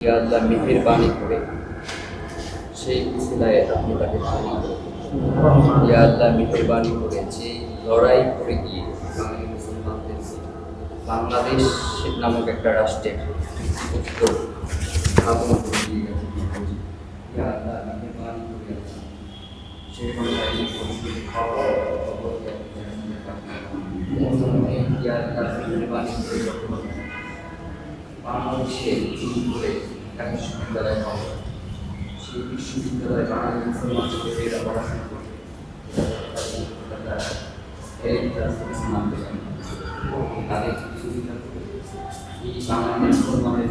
ইয়া আল্লাহ মেহেরবানি করে সেই উসিলায় আপনি তাকে শারীক করে দিন। ইয়া আল্লাহ মেহেরবানি করে যে লড়াই করে গিয়ে বাঙালি মুসলমানদেরকে বাংলাদেশ নামক একটা রাষ্ট্রের ভিত্তিপ্রস্তর স্থাপন করে দিয়ে গেছে। ইয়া আল্লাহ মেহেরবানি করে সেই বাংলাদেশ পরিস্থিতি খাওয়া ইয়া আল্লাহ মেহেরবানি করে যখন বাংলাদেশে করে একটা বিশ্ববিদ্যালয় পাবো, সেই বিশ্ববিদ্যালয়ে বাঙালি মুসলমান ছেলেমেয়েরা পড়াশোনা করবে, তাদের সুবিধা করে এই বাঙালি মুসলমানের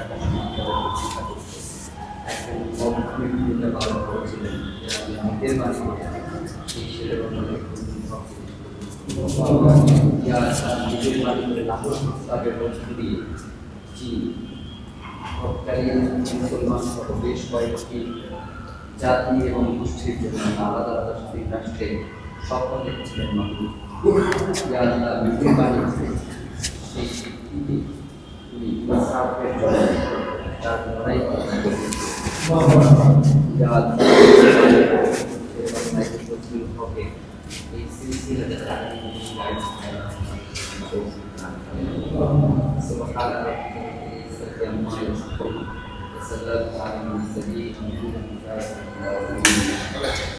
একজন ভূমিকা পালন করেছিলেন নিজের বাড়ি সেই ছেলেমেয়েদের নিজের বাড়ি করে লাখো তাদের বস্তু দিয়ে চীন হকারী মুসলমান সহ বেশ কয়েকটি জাতি এবং গোষ্ঠীর জন্য আলাদা আলাদা স্বাধীন রাষ্ট্রে সফল রেখেছিলেন মানুষ নিজের বাড়ি সেই শক্তিকে তিনি ইনসাফের জন্য তার লড়াই হবে এই সিলসিলাতে سبحان ربك عما يصفون وسلام على المرسلين